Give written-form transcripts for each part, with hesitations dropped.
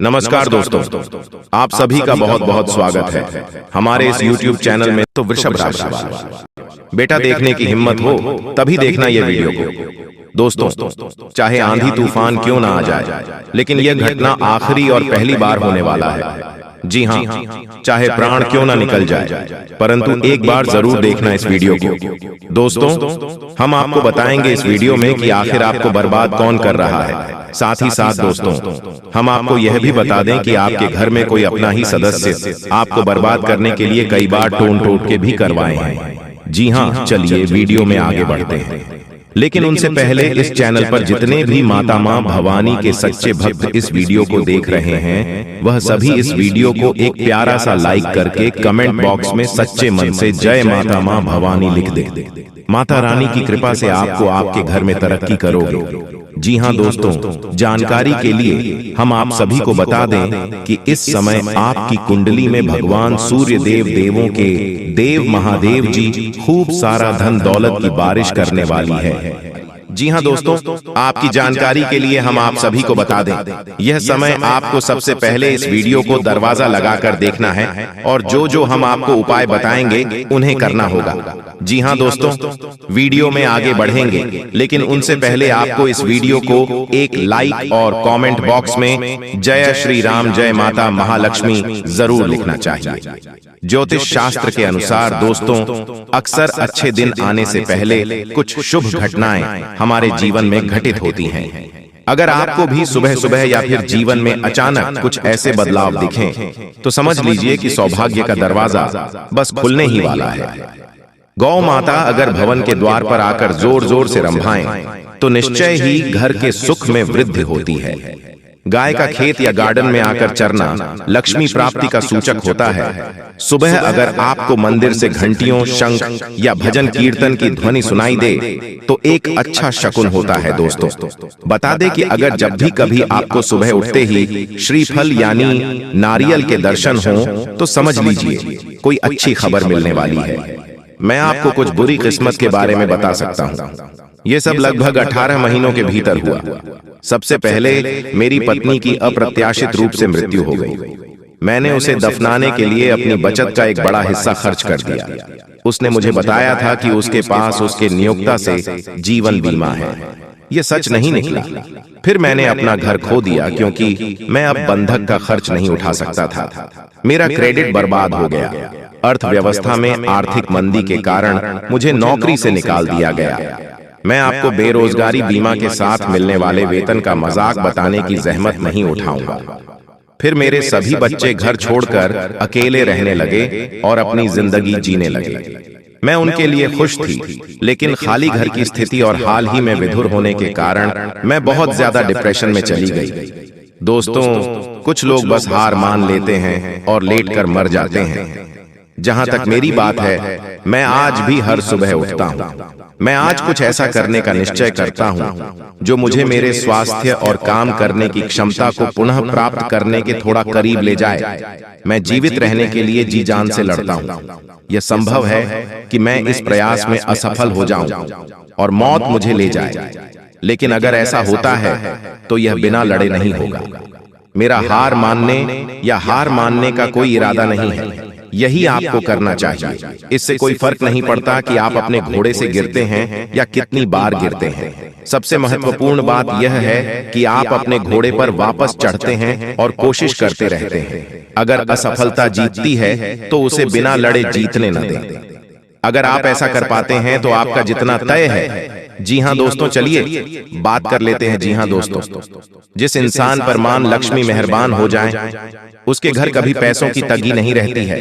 नमस्कार दोस्तों, आप सभी का बहुत बहुत स्वागत है हमारे इस YouTube चैनल में। तो वृषभ राशि वाले बेटा, देखने की हिम्मत हो तभी देखना ये वीडियो को। दोस्तों, चाहे आंधी तूफान क्यों ना आ जाए, लेकिन यह घटना आखिरी और पहली बार होने वाला है। जी हाँ, चाहे प्राण क्यों ना निकल जाए, परंतु एक बार जरूर देखना इस वीडियो को। दोस्तों, हम आपको बताएंगे इस वीडियो में कि आखिर आपको बर्बाद कौन कर रहा है। साथ ही साथ दोस्तों, हम आपको यह भी बता दें कि आपके घर में कोई अपना ही सदस्य आपको बर्बाद करने के लिए कई बार टोट के भी करवाए हैं। जी हाँ, चलिए वीडियो में आगे बढ़ते हैं, लेकिन उनसे पहले इस चैनल पर जितने भी माता माँ भवानी के सच्चे भक्त इस वीडियो को देख रहे हैं, वह सभी इस वीडियो को एक प्यारा सा लाइक करके कमेंट बॉक्स में सच्चे मन से जय माता माँ भवानी लिख दे। माता रानी की कृपा से आपको आपके घर में तरक्की करोगे। जी हाँ दोस्तों, जानकारी के लिए हम आप सभी को बता दें कि इस समय आपकी कुंडली में भगवान सूर्य देव देवों के देव महादेव जी खूब सारा धन दौलत की बारिश करने वाली है। जी हाँ दोस्तों, आपकी जानकारी के लिए हम आप सभी को बता दें, यह समय आपको सबसे पहले इस वीडियो को दरवाजा लगाकर देखना है और जो जो हम आपको उपाय बताएंगे उन्हें करना होगा। जी हाँ दोस्तों, वीडियो में आगे बढ़ेंगे, लेकिन उनसे पहले आपको इस वीडियो को एक लाइक और कमेंट बॉक्स में जय श्री राम जय माता महालक्ष्मी जरूर लिखना चाहिए। ज्योतिष शास्त्र के अनुसार दोस्तों, अक्सर अच्छे दिन आने से पहले कुछ शुभ घटनाएं हमारे जीवन में घटित होती हैं। अगर आपको भी सुबह सुबह या फिर जीवन में अचानक कुछ ऐसे बदलाव दिखें, तो समझ लीजिए कि सौभाग्य का दरवाजा बस खुलने ही वाला है। गौ माता अगर भवन के द्वार पर आकर जोर जोर से रंभाएं, तो निश्चय ही घर के सुख में वृद्धि होती है। गाय का खेत या गार्डन में आकर चरना लक्ष्मी प्राप्ति का सूचक होता है। सुबह अगर आपको मंदिर से घंटियों, शंख या भजन कीर्तन की ध्वनि सुनाई दे, तो एक अच्छा शकुन होता है। दोस्तों, बता दें कि अगर जब भी कभी आपको सुबह उठते ही श्रीफल यानी नारियल के दर्शन हो, तो समझ लीजिए कोई अच्छी खबर मिलने वाली है। मैं आपको कुछ बुरी किस्मत के बारे में बता सकता हूँ। ये सब लगभग 18 महीनों के भीतर हुआ। सबसे पहले मेरी पत्नी की अप्रत्याशित रूप से मृत्यु हो गई। मैंने उसे दफनाने के लिए अपनी बचत का एक बड़ा हिस्सा खर्च कर दिया। उसने मुझे बताया था कि उसके पास उसके नियोक्ता से जीवन बीमा है। ये सच नहीं निकला। फिर मैंने अपना घर खो दिया, क्योंकि मैं अब बंधक का खर्च नहीं उठा सकता था। मेरा क्रेडिट बर्बाद हो गया। अर्थव्यवस्था में आर्थिक मंदी के कारण मुझे नौकरी से निकाल दिया गया। मैं आपको बेरोजगारी बीमा के साथ मिलने वाले वेतन का मजाक बताने की जहमत नहीं उठाऊंगा। फिर मेरे सभी बच्चे घर छोड़कर अकेले रहने लगे और अपनी जिंदगी जीने लगे। मैं उनके लिए खुश थी, लेकिन खाली घर की स्थिति और हाल ही में विधुर होने के कारण मैं बहुत ज्यादा डिप्रेशन में चली गई। दोस्तों, कुछ लोग बस हार मान लेते हैं और लेटकर मर जाते हैं। जहां तक मेरी बात है, मैं आज भी हर सुबह उठता हूं। मैं आज कुछ ऐसा करने का निश्चय करता हूं जो मुझे मेरे स्वास्थ्य और काम करने की क्षमता को पुनः प्राप्त करने के थोड़ा करीब ले जाए। मैं जीवित रहने के लिए जी जान से लड़ता हूं। यह संभव है कि मैं इस प्रयास में असफल हो जाऊं और मौत मुझे ले जाए, लेकिन अगर ऐसा होता है तो यह बिना लड़े नहीं होगा। मेरा हार मानने या हार मानने का कोई इरादा नहीं है। यही आपको करना चाहिए। इससे कोई फर्क नहीं पड़ता कि आप अपने घोड़े से गिरते हैं या कितनी बार गिरते हैं। सबसे महत्वपूर्ण बात यह है कि आप अपने घोड़े पर वापस चढ़ते हैं और कोशिश करते रहते हैं। अगर असफलता जीतती है तो उसे बिना लड़े जीतने न दें। अगर आप ऐसा कर पाते हैं तो आपका जितना तय है। जी हाँ दोस्तों, चलिए बात कर लेते हैं। जी हाँ दोस्तों, जिस इंसान पर मां लक्ष्मी मेहरबान हो जाए, उसके घर कभी पैसों की तंगी नहीं रहती है।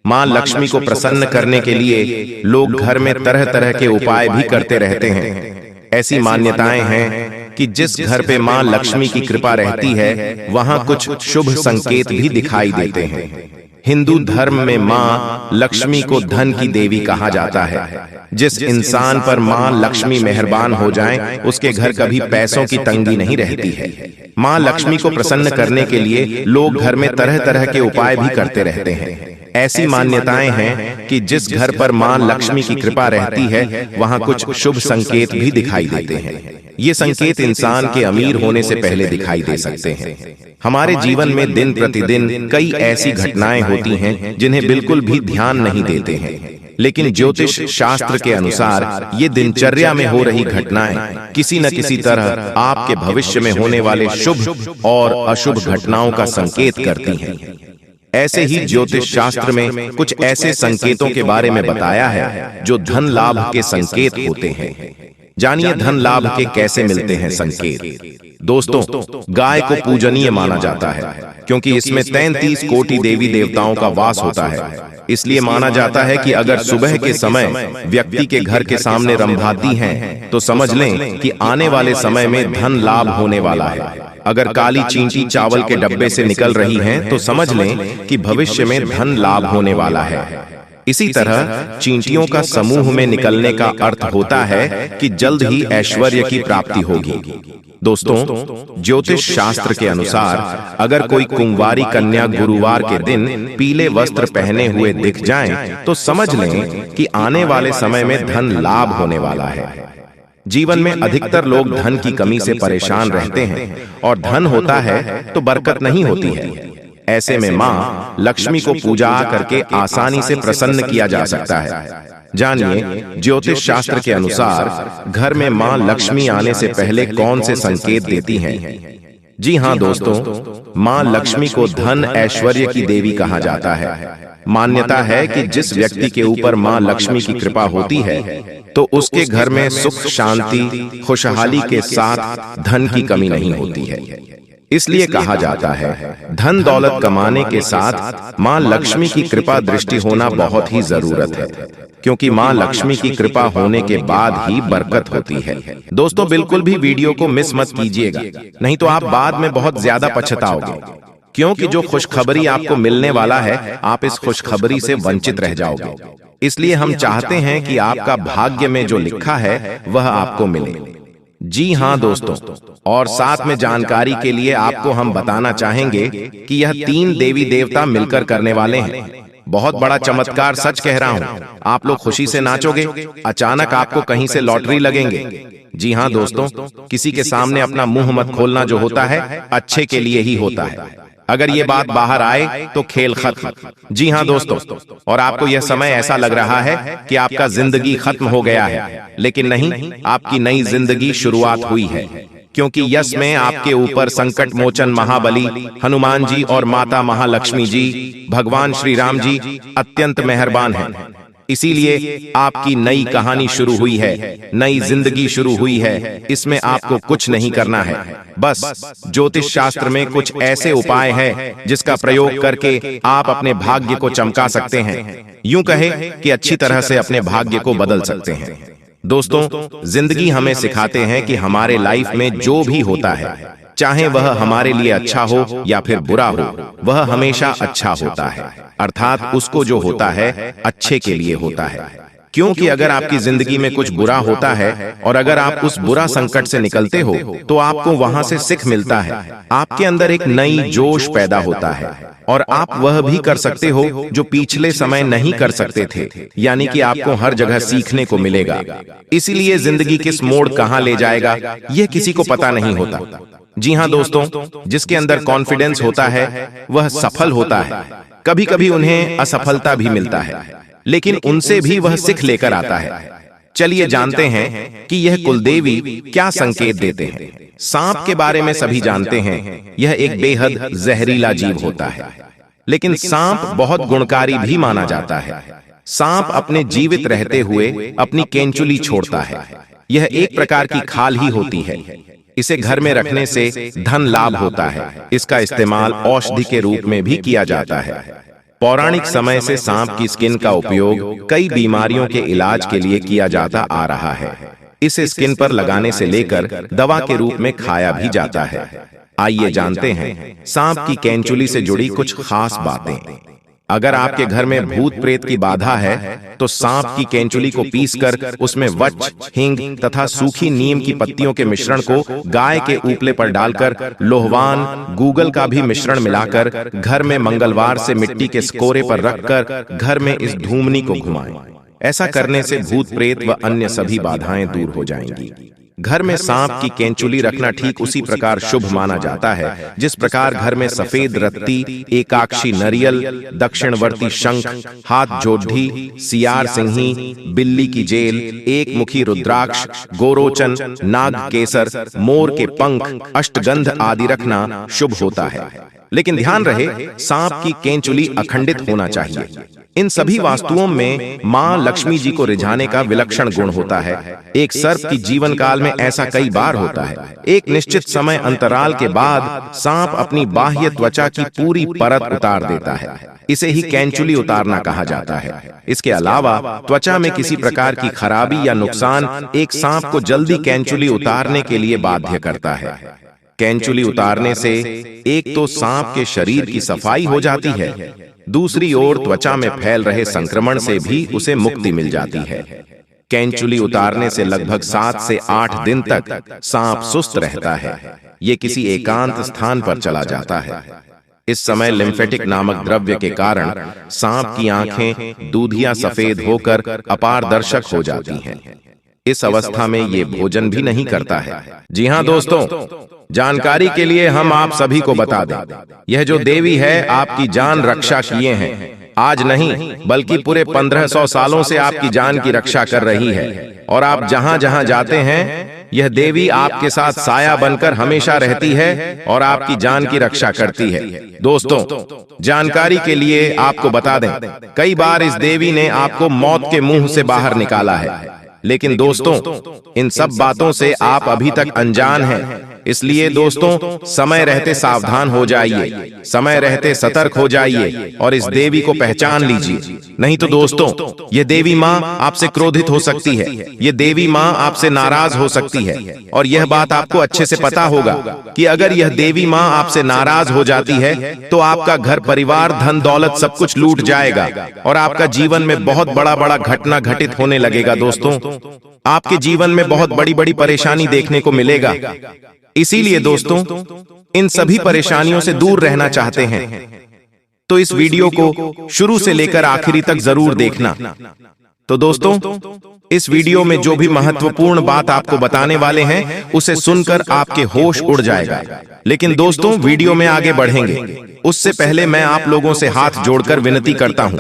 मां लक्ष्मी को प्रसन्न करने के लिए लोग घर में तरह तरह के उपाय भी करते रहते हैं। ऐसी मान्यताएं हैं कि जिस घर पे मां लक्ष्मी की कृपा रहती है, वहां कुछ शुभ संकेत भी दिखाई देते हैं। हिंदू धर्म में मां लक्ष्मी को धन की देवी कहा जाता है। जिस इंसान पर मां लक्ष्मी मेहरबान हो जाए, उसके घर कभी पैसों की तंगी नहीं रहती है। मां लक्ष्मी को प्रसन्न करने के लिए लोग घर में तरह तरह के उपाय भी करते रहते हैं। ऐसी मान्यताएं हैं कि जिस घर पर मां लक्ष्मी की कृपा रहती है वहां कुछ शुभ संकेत भी दिखाई देते हैं। ये संकेत इंसान के अमीर होने से पहले दिखाई दे सकते हैं। हमारे जीवन में दिन प्रतिदिन कई ऐसी घटनाएं होती हैं जिन्हें बिल्कुल भी ध्यान नहीं देते हैं, लेकिन ज्योतिष शास्त्र के अनुसार ये दिनचर्या में हो रही घटनाएं किसी न किसी तरह आपके भविष्य में होने वाले शुभ और अशुभ घटनाओं का संकेत करती हैं। ऐसे ही ज्योतिष शास्त्र में कुछ ऐसे संकेतों के बारे में बताया है जो धन लाभ के संकेत होते हैं। जानिए धन लाभ के कैसे मिलते हैं संकेत। दोस्तों, गाय को पूजनीय माना जाता है क्योंकि इसमें 33 कोटि देवी देवताओं का वास होता है। इसलिए माना जाता है कि अगर सुबह के समय व्यक्ति के घर के सामने रंभाती हैं तो समझ लें कि आने वाले समय में धन लाभ होने वाला है। अगर काली चींटी चावल के डब्बे से निकल रही हैं तो समझ लें कि भविष्य में धन लाभ होने वाला है। इसी तरह चींटियों का समूह में निकलने का अर्थ होता है कि जल्द ही ऐश्वर्य की प्राप्ति होगी। दोस्तों, ज्योतिष शास्त्र के अनुसार अगर कोई कुंवारी कन्या गुरुवार के दिन पीले वस्त्र पहने हुए दिख जाएं, तो समझ लें कि आने वाले समय में धन लाभ होने वाला है। जीवन में अधिकतर लोग धन की कमी से परेशान रहते हैं और धन होता है तो बरकत नहीं होती है। ऐसे में मां लक्ष्मी को पूजा करके आसानी से प्रसन्न किया जा सकता है। जानिए ज्योतिष शास्त्र के अनुसार घर में मां लक्ष्मी आने से पहले कौन से संकेत देती हैं। जी हाँ दोस्तों, मां लक्ष्मी को धन ऐश्वर्य की देवी कहा जाता है। मान्यता है कि जिस व्यक्ति के ऊपर मां लक्ष्मी की कृपा होती है तो उसके घर में सुख शांति खुशहाली के साथ धन की कमी नहीं होती है। इसलिए कहा जाता है धन दौलत कमाने के साथ मां लक्ष्मी की कृपा दृष्टि होना बहुत ही जरूरत है, क्योंकि मां लक्ष्मी की कृपा होने के बाद ही बरकत होती है। दोस्तों, बिल्कुल भी वीडियो को मिस मत कीजिएगा, नहीं तो आप बाद में बहुत ज्यादा पछताओगे, क्योंकि जो खुशखबरी आपको मिलने वाला है आप इस खुशखबरी से वंचित रह जाओगे। इसलिए हम चाहते हैं कि आपका भाग्य में जो लिखा है वह आपको मिले। जी हाँ दोस्तों, और साथ में जानकारी के लिए आपको हम बताना चाहेंगे कि यह 3 देवी देवता मिलकर करने वाले हैं। बहुत बड़ा चमत्कार, सच कह रहा हूँ। आप लोग खुशी से नाचोगे, अचानक आपको कहीं से लॉटरी लगेंगे। जी हाँ दोस्तों, किसी के सामने अपना मुंह मत खोलना जो होता है अच्छे के लिए ही होता है। अगर ये बात बाहर आए तो खेल खत्म। जी हाँ दोस्तों, और आपको यह समय ऐसा लग रहा है कि आपका जिंदगी खत्म हो गया है, लेकिन नहीं, आपकी नई जिंदगी शुरुआत हुई है, क्योंकि यश में आपके ऊपर संकट मोचन महाबली हनुमान जी और माता महालक्ष्मी जी, भगवान श्री राम जी अत्यंत मेहरबान हैं। इसीलिए आपकी नई कहानी शुरू हुई है, नई जिंदगी शुरू हुई है। इसमें आपको कुछ नहीं करना है, बस ज्योतिष शास्त्र में कुछ ऐसे उपाय हैं जिसका प्रयोग करके आप अपने भाग्य को चमका सकते हैं। यूं कहे कि अच्छी तरह से अपने भाग्य को बदल सकते हैं। दोस्तों, जिंदगी हमें सिखाते हैं कि हमारे लाइफ में जो भी होता है, चाहे वह हमारे लिए अच्छा हो या फिर बुरा हो, वह हमेशा अच्छा होता है। अर्थात उसको जो होता है अच्छे के लिए होता है। क्योंकि अगर आपकी जिंदगी में कुछ बुरा होता है और अगर आप उस बुरा संकट से निकलते हो तो आपको वहां से सीख मिलता है, आपके अंदर एक नई जोश पैदा होता है और आप वह भी कर सकते हो जो पिछले समय नहीं कर सकते थे। यानी कि आपको हर जगह सीखने को मिलेगा। इसीलिए जिंदगी किस मोड़ कहां ले जाएगा यह किसी को पता नहीं होता। जी हाँ दोस्तों, जिसके अंदर कॉन्फिडेंस होता है वह सफल होता है। कभी कभी उन्हें असफलता भी मिलता है, लेकिन उनसे भी वह सीख लेकर आता है। चलिए जानते हैं कि यह कुलदेवी क्या संकेत देते हैं। सांप के बारे में सभी जानते हैं, यह एक बेहद जहरीला जीव होता है, लेकिन सांप बहुत गुणकारी भी माना जाता है। सांप अपने जीवित रहते हुए अपनी केंचुली छोड़ता है। यह एक प्रकार की खाल ही होती है। इसे घर में रखने से धन लाभ होता है। इसका इस्तेमाल औषधि के रूप में भी किया जाता है। पौराणिक समय से सांप की स्किन का उपयोग कई बीमारियों के इलाज के लिए किया जाता आ रहा है। इसे स्किन पर लगाने से लेकर दवा के रूप में खाया भी जाता है। आइए जानते हैं सांप की केंचुली से जुड़ी कुछ खास बातें। अगर आपके घर में भूत प्रेत की बाधा है तो सांप की केंचुली को पीसकर उसमें वच, हींग तथा सूखी नीम की पत्तियों के मिश्रण को गाय के उपले पर डालकर लोहवान, गूगल का भी मिश्रण मिलाकर घर में मंगलवार से मिट्टी के स्कोरे पर रखकर घर में इस धूमनी को घुमाएं। ऐसा करने से भूत प्रेत व अन्य सभी बाधाएं दूर हो जाएंगी। घर में सांप की केंचुली रखना ठीक उसी प्रकार शुभ माना जाता है जिस प्रकार घर में सफेद रत्ती, एकाक्षी नरियल, दक्षिणवर्ती शंख, हाथ जोढ़ी, सियार सिंही, बिल्ली की जेल, एक मुखी रुद्राक्ष, गोरोचन, नाग केसर, मोर के पंख, अष्टगंध आदि रखना शुभ होता है। लेकिन ध्यान रहे, सांप की केंचुली अखंडित होना चाहिए। इन सभी वास्तुओं में मां लक्ष्मी जी को रिझाने का विलक्षण गुण होता है। एक सर्प की जीवन काल में ऐसा कई बार होता है। एक निश्चित समय अंतराल के बाद सांप अपनी बाह्य त्वचा की पूरी परत उतार देता है। इसे ही केंचुली उतारना कहा जाता है। इसके अलावा त्वचा में किसी प्रकार की खराबी या नुकसान एक सांप को जल्दी केंचुली उतारने के लिए बाध्य करता है। केंचुली उतारने से एक तो सांप के शरीर की सफाई हो जाती है, दूसरी ओर त्वचा में फैल रहे संक्रमण से भी उसे मुक्ति मिल जाती है। केंचुली उतारने से लगभग 7 से 8 दिन तक सांप सुस्त रहता है। ये किसी एकांत स्थान पर चला जाता है। इस समय लिम्फेटिक नामक द्रव्य के कारण सांप की आंखें दूधिया सफेद होकर अपारदर्शक हो जाती हैं। इस अवस्था में ये भोजन भी नहीं करता है। जी हाँ दोस्तों, जानकारी के लिए हम आप सभी को बता दें, यह जो देवी है आपकी जान रक्षा किए हैं। आज नहीं बल्कि पूरे 1500 सालों से आपकी जान की रक्षा कर रही है और आप जहां जहां जाते हैं यह देवी आपके साथ साया बनकर हमेशा रहती है और आपकी जान की रक्षा करती है। दोस्तों, जानकारी के लिए आपको बता दें, कई बार इस देवी ने आपको मौत के मुंह से बाहर निकाला है। लेकिन दोस्तों, इन सब बातों से आप अभी तक अनजान हैं। इसलिए दोस्तों, समय रहते सावधान हो जाइए, समय रहते सतर्क हो जाइए और इस देवी को पहचान लीजिए। नहीं तो दोस्तों, ये देवी माँ आपसे क्रोधित हो सकती है, ये देवी माँ आपसे नाराज हो सकती है। और यह बात आपको अच्छे से पता होगा कि अगर यह देवी माँ आपसे नाराज हो जाती है तो आपका घर परिवार, धन दौलत सब कुछ लूट जाएगा और आपका जीवन में बहुत बड़ा बड़ा घटना घटित होने लगेगा। दोस्तों, आपके जीवन में बहुत बड़ी बड़ी परेशानी देखने को मिलेगा। इसीलिए दोस्तों, इन सभी परेशानियों से दूर रहना चाहते हैं तो इस वीडियो को शुरू से लेकर आखिरी तक जरूर देखना। तो दोस्तों, इस वीडियो में जो भी महत्वपूर्ण बात आपको बताने वाले हैं उसे सुनकर आपके होश उड़ जाएगा। लेकिन दोस्तों, वीडियो में आगे बढ़ेंगे उससे पहले मैं आप लोगों से हाथ जोड़कर विनती करता हूं,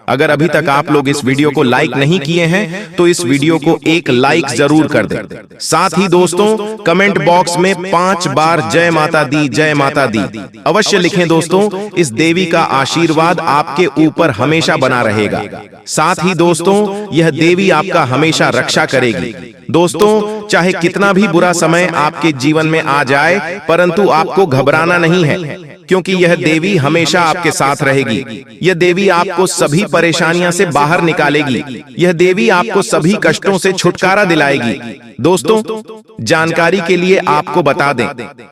अगर अभी तक आप लोग इस वीडियो को लाइक नहीं किए हैं तो इस वीडियो को एक लाइक जरूर कर दें। साथ ही दोस्तों, कमेंट बॉक्स में 5 बार जय माता दी, जय माता दी अवश्य लिखें। दोस्तों, इस देवी का आशीर्वाद आपके ऊपर हमेशा बना रहेगा। साथ ही दोस्तों, यह देवी आपका हमेशा रक्षा करेगी। दोस्तों, चाहे कितना भी बुरा समय आपके जीवन में आ जाए, परंतु आपको घबराना नहीं है, क्योंकि यह देवी हमेशा आपके साथ रहेगी। यह देवी आपको सभी परेशानियों से बाहर निकालेगी। यह देवी आपको सभी कष्टों से छुटकारा दिलाएगी। दोस्तों, जानकारी के लिए आपको बता दें,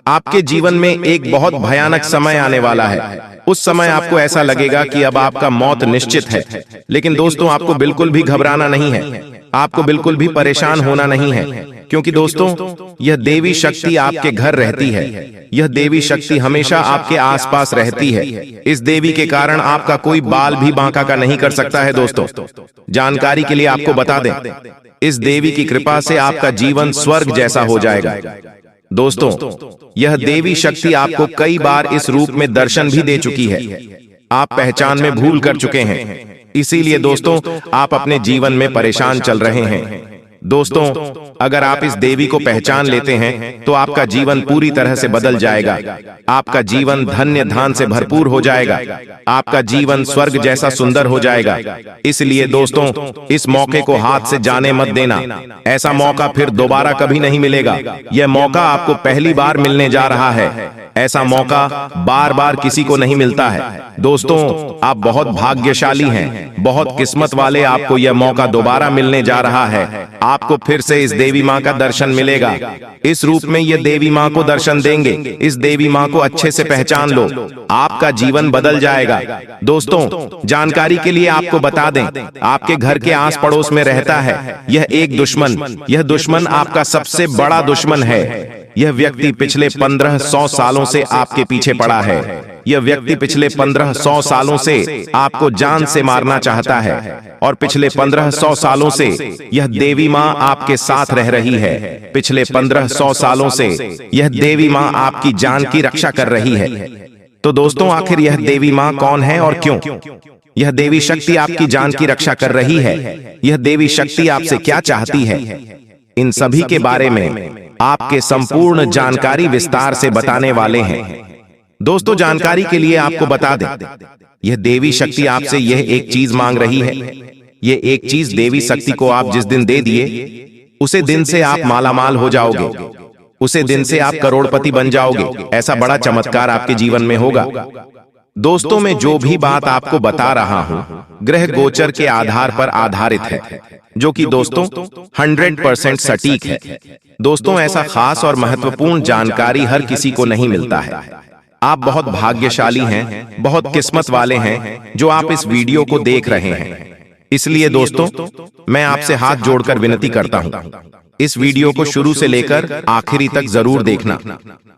आपके जीवन में एक बहुत भयानक समय आने वाला है। उस समय आपको ऐसा लगेगा कि अब आपका मौत निश्चित है। लेकिन दोस्तों, आपको बिल्कुल भी घबराना नहीं है, आपको बिल्कुल भी परेशान होना नहीं है, क्योंकि दोस्तों, यह देवी शक्ति आपके घर रहती है। यह देवी शक्ति हमेशा आपके आसपास रहती है। इस देवी के कारण आपका कोई बाल भी बांका का नहीं कर सकता है। दोस्तों, जानकारी के लिए आपको बता दें, इस देवी की कृपा से आपका जीवन स्वर्ग जैसा हो जाएगा। दोस्तों, यह देवी शक्ति आपको कई बार इस रूप में दर्शन भी दे चुकी है। आप पहचान में भूल कर चुके हैं, इसीलिए दोस्तों आप अपने जीवन में परेशान चल रहे हैं। दोस्तों, अगर आप इस देवी को पहचान लेते हैं तो आपका जीवन पूरी तरह से बदल जाएगा। आपका जीवन धन्य धान से भरपूर हो जाएगा। आपका जीवन स्वर्ग जैसा सुंदर हो जाएगा। इसलिए दोस्तों, इस मौके को हाथ से जाने मत देना। ऐसा मौका फिर दोबारा कभी नहीं मिलेगा। यह मौका आपको पहली बार मिलने जा रहा है। ऐसा मौका बार बार किसी को नहीं मिलता है। दोस्तों, आप बहुत भाग्यशाली हैं, बहुत किस्मत वाले। आपको यह मौका दोबारा मिलने जा रहा है। आपको फिर से इस देवी माँ का दर्शन मिलेगा। इस रूप में ये देवी माँ को दर्शन देंगे। इस देवी माँ को अच्छे से पहचान लो, आपका जीवन बदल जाएगा। दोस्तों, जानकारी के लिए आपको बता दें, आपके घर के आस पड़ोस में रहता है यह एक दुश्मन। यह दुश्मन आपका सबसे बड़ा दुश्मन है। यह व्यक्ति पिछले 1500 सालों से आपके पीछे पड़ा है। यह व्यक्ति पिछले 1500 सालों से आपको जान से मारना चाहता है और पिछले 1500 सालों से यह देवी माँ आपके साथ रह रही है। पिछले 1500 सालों से यह देवी माँ आपकी जान की रक्षा कर रही है। तो दोस्तों, आखिर यह देवी माँ कौन है और क्यों? यह देवी शक्ति आपकी जान की रक्षा कर रही है। यह देवी शक्ति आपसे क्या चाहती है, इन सभी के बारे में आपके संपूर्ण जानकारी विस्तार से बताने वाले हैं। दोस्तों, जानकारी के लिए आपको बता दें, यह देवी शक्ति आपसे यह एक चीज मांग रही है। यह एक चीज देवी शक्ति को आप जिस दिन दे दिए, उसे दिन से आप मालामाल हो जाओगे। उसे दिन से आप करोड़पति बन जाओगे। ऐसा बड़ा चमत्कार आपके जीवन में होगा। दोस्तों, मैं जो भी बात आपको बता रहा हूं, ग्रह गोचर के आधार पर आधारित है, जो कि दोस्तों 100% सटीक है। दोस्तों, ऐसा खास और महत्वपूर्ण जानकारी हर किसी को नहीं मिलता है। आप बहुत भाग्यशाली हैं, बहुत किस्मत वाले हैं जो आप इस वीडियो को देख रहे हैं। इसलिए दोस्तों, मैं आपसे हाथ जोड़कर विनती करता हूं, इस वीडियो को शुरू से लेकर आखिरी तक जरूर देखना।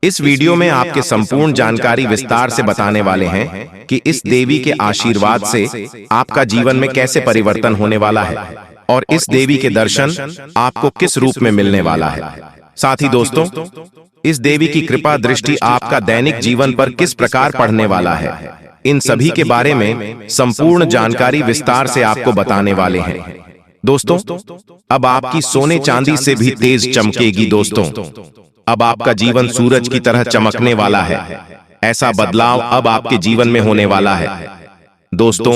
इस वीडियो में आपके संपूर्ण जानकारी विस्तार से बताने वाले हैं कि इस देवी के आशीर्वाद से आपका जीवन में कैसे परिवर्तन होने वाला है और इस देवी के दर्शन आपको किस रूप में मिलने वाला है। साथ ही दोस्तों, इस देवी की कृपा दृष्टि आपका दैनिक जीवन पर किस प्रकार पड़ने वाला है, इन सभी के बारे में संपूर्ण जानकारी विस्तार से आपको बताने वाले हैं। दोस्तों, अब आपकी सोने चांदी से भी तेज चमकेगी। दोस्तों, अब आपका जीवन सूरज की तरह चमकने वाला है। ऐसा बदलाव अब आपके जीवन में होने वाला है। दोस्तों,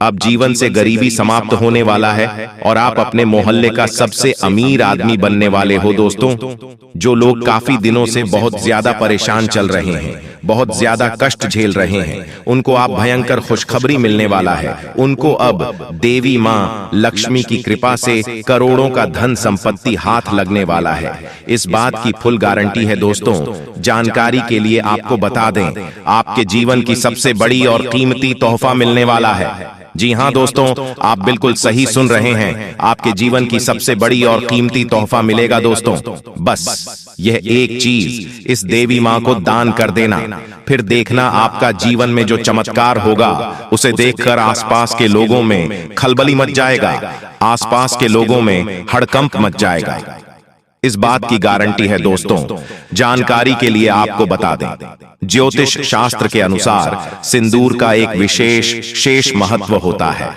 अब जीवन से गरीबी समाप्त होने वाला है और आप अपने मोहल्ले का सबसे अमीर आदमी बनने वाले हो। दोस्तों, जो लोग काफी दिनों से बहुत ज्यादा परेशान चल रहे हैं, बहुत ज्यादा कष्ट झेल रहे हैं, उनको आप भयंकर खुशखबरी मिलने वाला है। उनको अब देवी माँ लक्ष्मी की कृपा से करोड़ों का धन संपत्ति हाथ लगने वाला है। इस बात की फुल गारंटी है। दोस्तों, जानकारी के लिए आपको बता दें, आपके जीवन की सबसे बड़ी और कीमती तोहफा मिलने वाला है। जी हाँ दोस्तों, आप बिल्कुल सही सुन रहे हैं। आपके जीवन की सबसे बड़ी और कीमती तोहफा मिलेगा। दोस्तों, बस यह एक चीज इस देवी माँ को दान कर देना, फिर देखना आपका जीवन में जो चमत्कार होगा उसे देखकर आसपास के लोगों में खलबली मच जाएगा, आसपास के लोगों में हड़कंप मच जाएगा। इस बात की गारंटी है। दोस्तों, जानकारी के लिए आपको बता दें, ज्योतिष शास्त्र के अनुसार सिंदूर का एक विशेष महत्व होता है।